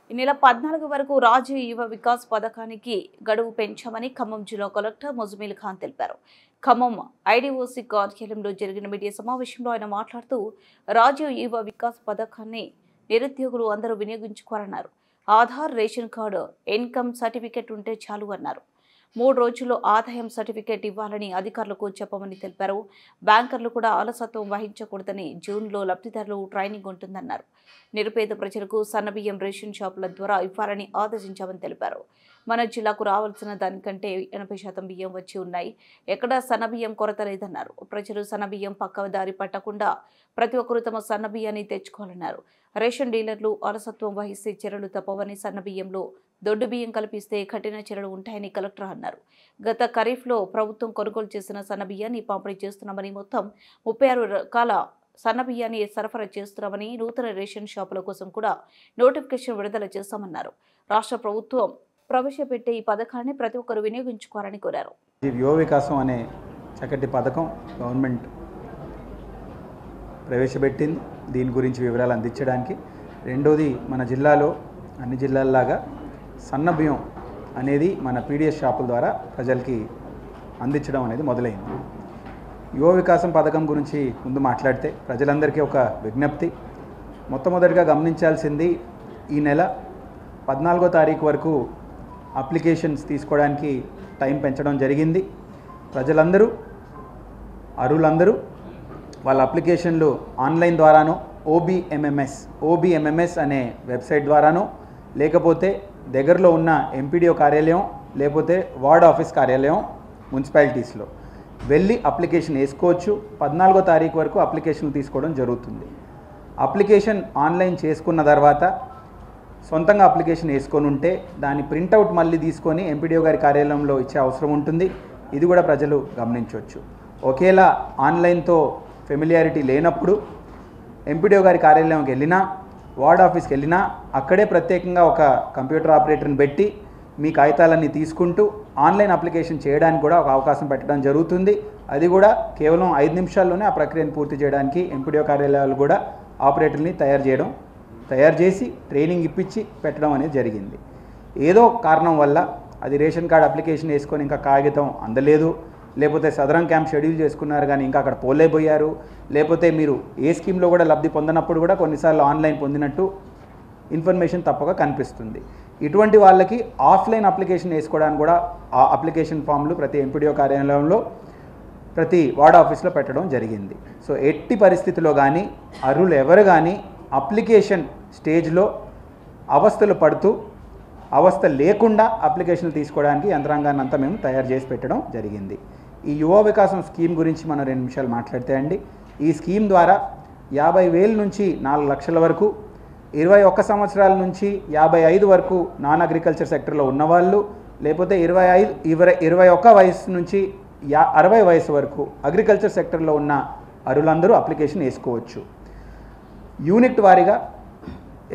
ఈ నెల 14 వరకు రాజీవ్ యువ వికాస్ పథకానికి గడువు పెంచామని ఖమ్మం జిల్లా కలెక్టర్ ముజమిల్ ఖాన్ తెలిపారు. ఖమ్మం ఐడీఓసీ కార్యాలయంలో జరిగిన మీడియా సమావేశంలో ఆయన మాట్లాడుతూ రాజీవ్ యువ వికాస్ పథకాన్ని నిరుద్యోగులు అందరూ వినియోగించుకోవాలన్నారు. Aadhaar, ration card, income certificate ఉంటే చాలు అన్నారు. 3 రోజుల్లో ఆదాయం సర్టిఫికేట్ ఇవ్వాలని అధికారులకు చెప్పమని తెలిపారు. బ్యాంకర్లు కూడా అలసత్వం వహించకూడదని జూన్లో లబ్ధిదారులు ట్రైనింగ్ ఉంటుందన్నారు. నిరుపేద ప్రజలకు సన్నబియ్యం రేషన్ షాపుల ద్వారా ఇవ్వాలని ఆదేశించామని తెలిపారు. మన జిల్లాకు రావాల్సిన దానికంటే 80% బియ్యం వచ్చి ఉన్నాయి. ఎక్కడా సన్నబియ్యం కొరత లేదన్నారు. ప్రజలు సన్నబియ్యం పక్క దారి పట్టకుండా ప్రతి ఒక్కరూ తమ సన్నబియ్యాన్ని తెచ్చుకోవాలన్నారు. రేషన్ డీలర్లు అలసత్వం వహిస్తే చర్యలు తప్పవని, సన్నబియ్యంలో దొడ్డు బియ్యం కల్పిస్తే కఠిన చర్యలు ఉంటాయని కలెక్టర్ అన్నారు. గత ఖరీఫ్లో ప్రభుత్వం కొనుగోలు చేసిన సన్నబియ్యాన్ని పంపిణీ చేస్తున్నామని, మొత్తం 36 రకాల సన్నబియ్యాన్ని సరఫరా చేస్తున్నామని, నూతన రేషన్ షాపుల కోసం కూడా నోటిఫికేషన్ విడుదల చేస్తామన్నారు. రాష్ట్ర ప్రభుత్వం ప్రవేశపెట్టే ఈ పథకాన్ని ప్రతి ఒక్కరూ వినియోగించుకోవాలని కోరారు. యువ వికాసం అనే చక్కటి పథకం గవర్నమెంట్ ప్రవేశపెట్టింది. దీని గురించి వివరాలు అందించడానికి. రెండోది, మన జిల్లాలో అన్ని జిల్లాల్లాగా సన్న బియ్యం అనేది మన పీడిఎస్ షాపుల ద్వారా ప్రజలకి అందించడం అనేది మొదలైంది. యువ వికాసం పథకం గురించి ముందు మాట్లాడితే ప్రజలందరికీ ఒక విజ్ఞప్తి. మొట్టమొదటిగా గమనించాల్సింది, ఈ నెల 14వ తారీఖు వరకు అప్లికేషన్స్ తీసుకోవడానికి టైం పెంచడం జరిగింది. ప్రజలందరూ, అర్హులందరూ వాళ్ళ అప్లికేషన్లు ఆన్లైన్ ద్వారానో, ఓబీఎంఎంఎస్ అనే వెబ్సైట్ ద్వారానో, లేకపోతే దగ్గరలో ఉన్న ఎంపీడీఓ కార్యాలయం, లేకపోతే వార్డ్ ఆఫీస్ కార్యాలయం మున్సిపాలిటీస్లో వెళ్ళి అప్లికేషన్ వేసుకోవచ్చు. 14వ తారీఖు వరకు అప్లికేషన్లు తీసుకోవడం జరుగుతుంది. అప్లికేషన్ ఆన్లైన్ చేసుకున్న తర్వాత సొంతంగా అప్లికేషన్ వేసుకొని ఉంటే దాని ప్రింటౌట్ మళ్ళీ తీసుకొని ఎంపీడీఓ గారి కార్యాలయంలో ఇచ్చే అవసరం ఉంటుంది. ఇది కూడా ప్రజలు గమనించవచ్చు. ఒకేలా ఆన్లైన్తో ఫెమిలియారిటీ లేనప్పుడు ఎంపీడీఓ గారి కార్యాలయంకి వెళ్ళినా, వార్డ్ ఆఫీస్కి వెళ్ళినా అక్కడే ప్రత్యేకంగా ఒక కంప్యూటర్ ఆపరేటర్ని పెట్టి మీ కాగితాలన్నీ తీసుకుంటూ ఆన్లైన్ అప్లికేషన్ చేయడానికి కూడా ఒక అవకాశం పెట్టడం జరుగుతుంది. అది కూడా కేవలం 5 నిమిషాల్లోనే ఆ ప్రక్రియను పూర్తి చేయడానికి ఎంపీడీఓ కార్యాలయాలు కూడా ఆపరేటర్ని తయారు చేసి ట్రైనింగ్ ఇప్పించి పెట్టడం అనేది జరిగింది. ఏదో కారణం వల్ల అది రేషన్ కార్డు అప్లికేషన్ వేసుకొని ఇంకా కాగితం అందలేదు, లేకపోతే సదరం క్యాంప్ షెడ్యూల్ చేసుకున్నారు కానీ ఇంకా అక్కడ పోలేకపోయారు, లేకపోతే మీరు ఏ స్కీమ్లో కూడా లబ్ధి పొందినప్పుడు కూడా కొన్నిసార్లు ఆన్లైన్ పొందినట్టు ఇన్ఫర్మేషన్ తప్పక కనిపిస్తుంది. ఇటువంటి వాళ్ళకి ఆఫ్లైన్ అప్లికేషన్ వేసుకోవడానికి కూడా ఆ అప్లికేషన్ ఫామ్లు ప్రతి ఎంపీడీఓ కార్యాలయంలో, ప్రతి వార్డ్ ఆఫీస్లో పెట్టడం జరిగింది. సో ఎట్టి పరిస్థితిలో కానీ అర్హులు ఎవరు కానీ అప్లికేషన్ స్టేజ్లో అవస్థలు పడుతూ అవస్థ లేకుండా అప్లికేషన్లు తీసుకోవడానికి యంత్రాంగాన్ని అంతా మేము తయారు చేసి పెట్టడం జరిగింది. ఈ యువ వికాసం స్కీమ్ గురించి మనం 2 నిమిషాలు మాట్లాడితే అండి, ఈ స్కీమ్ ద్వారా 50,000 నుంచి 4 లక్షల వరకు, 21 సంవత్సరాల నుంచి 55 వరకు నాన్ అగ్రికల్చర్ సెక్టర్లో ఉన్నవాళ్ళు, లేకపోతే 21 వయసు నుంచి 60 వయసు వరకు అగ్రికల్చర్ సెక్టర్లో ఉన్న అర్హులందరూ అప్లికేషన్ వేసుకోవచ్చు. యూనిట్ వారీగా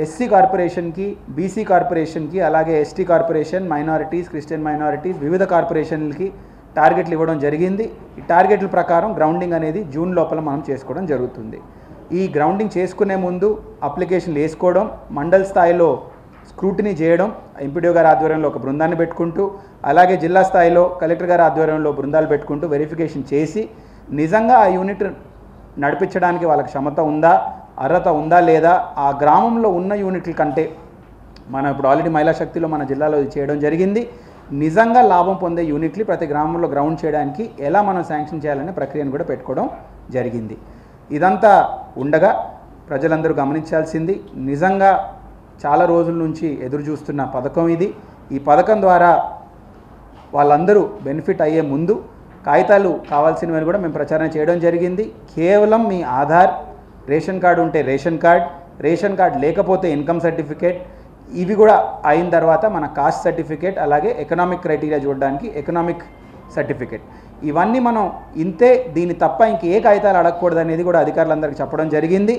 ఎస్సీ కార్పొరేషన్కి, బీసీ కార్పొరేషన్కి, అలాగే ST corporation, minorities, Christian minorities, వివిధ కార్పొరేషన్లకి టార్గెట్లు ఇవ్వడం జరిగింది. ఈ టార్గెట్ల ప్రకారం గ్రౌండింగ్ అనేది జూన్ లోపల మనం చేసుకోవడం జరుగుతుంది. ఈ గ్రౌండింగ్ చేసుకునే ముందు అప్లికేషన్లు వేసుకోవడం, మండల్ స్థాయిలో స్క్రూటినీ చేయడం, ఎంపీడీఓ గారి ఆధ్వర్యంలో ఒక బృందాన్ని పెట్టుకుంటూ, అలాగే జిల్లా స్థాయిలో కలెక్టర్ గారి ఆధ్వర్యంలో బృందాలు పెట్టుకుంటూ వెరిఫికేషన్ చేసి నిజంగా ఆ యూనిట్ నడిపించడానికి వాళ్ళకి క్షమత ఉందా, అర్హత ఉందా లేదా, ఆ గ్రామంలో ఉన్న యూనిట్ల కంటే మనం ఇప్పుడు ఆల్రెడీ మహిళా శక్తిలో మన జిల్లాలో చేయడం జరిగింది. నిజంగా లాభం పొందే యూనిట్లు ప్రతి గ్రామంలో గ్రౌండ్ చేయడానికి ఎలా మనం శాంక్షన్ చేయాలనే ప్రక్రియను కూడా పెట్టుకోవడం జరిగింది. ఇదంతా ఉండగా ప్రజలందరూ గమనించాల్సింది, నిజంగా చాలా రోజుల నుంచి ఎదురు చూస్తున్న పథకం ఇది. ఈ పథకం ద్వారా వాళ్ళందరూ బెనిఫిట్ అయ్యే ముందు కాగితాలు కావాల్సినవి కూడా మేము ప్రచారం చేయడం జరిగింది. కేవలం మీ ఆధార్, రేషన్ కార్డు ఉంటే రేషన్ కార్డు లేకపోతే ఇన్కమ్ సర్టిఫికేట్, ఇవి కూడా అయిన తర్వాత మన కాస్ట్ సర్టిఫికేట్, అలాగే ఎకనామిక్ క్రైటీరియా చూడడానికి ఎకనామిక్ సర్టిఫికేట్, ఇవన్నీ మనం ఇంతే, దీని తప్ప ఇంకే కాగితాలు అడగకూడదు అనేది కూడా అధికారులందరికీ చెప్పడం జరిగింది.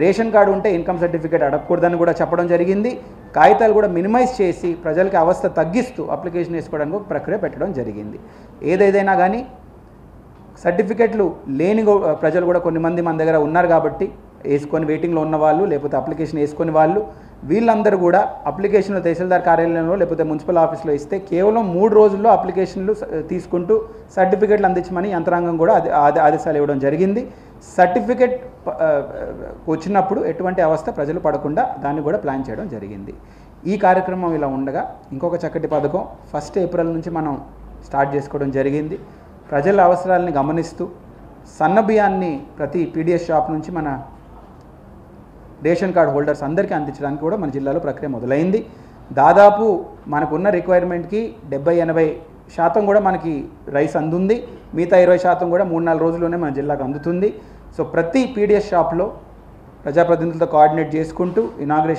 రేషన్ కార్డు ఉంటే ఇన్కమ్ సర్టిఫికేట్ అడగకూడదని కూడా చెప్పడం జరిగింది. కాగితాలు కూడా మినిమైజ్ చేసి ప్రజలకి అవస్థ తగ్గిస్తూ అప్లికేషన్ వేసుకోవడానికి ఒక ప్రక్రియ పెట్టడం జరిగింది. ఏదైనా కానీ సర్టిఫికెట్లు లేని ప్రజలు కూడా కొన్ని మంది మన దగ్గర ఉన్నారు కాబట్టి వేసుకొని వెయిటింగ్లో ఉన్న వాళ్ళు, లేకపోతే అప్లికేషన్ వేసుకొని వాళ్ళు, వీళ్ళందరూ కూడా అప్లికేషన్లు తహసీల్దార్ కార్యాలయంలో లేకపోతే మున్సిపల్ ఆఫీస్లో ఇస్తే కేవలం 3 రోజుల్లో అప్లికేషన్లు తీసుకుంటూ సర్టిఫికెట్లు అందించమని యంత్రాంగం కూడా ఆదేశాలు ఇవ్వడం జరిగింది. సర్టిఫికెట్ వచ్చినప్పుడు ఎటువంటి అవస్థ ప్రజలు పడకుండా దాన్ని కూడా ప్లాన్ చేయడం జరిగింది. ఈ కార్యక్రమం ఇలా ఉండగా ఇంకొక చక్కటి పథకం 1 ఏప్రిల్ నుంచి మనం స్టార్ట్ చేసుకోవడం జరిగింది. ప్రజల అవసరాలని గమనిస్తూ సన్న బియ్యాన్ని ప్రతి పీడిఎస్ షాప్ నుంచి మన రేషన్ కార్డ్ హోల్డర్స్ అందరికీ అందించడానికి కూడా మన జిల్లాలో ప్రక్రియ మొదలైంది. దాదాపు మనకున్న రిక్వైర్మెంట్కి 70-80% కూడా మనకి రైస్ అందుంది. మిగతా 20% కూడా 3-4 రోజుల్లోనే మన జిల్లాకు అందుతుంది. సో ప్రతి పీడిఎస్ షాప్లో ప్రజాప్రతినిధులతో కోఆర్డినేట్ చేసుకుంటూ ఇనాగ్రేషన్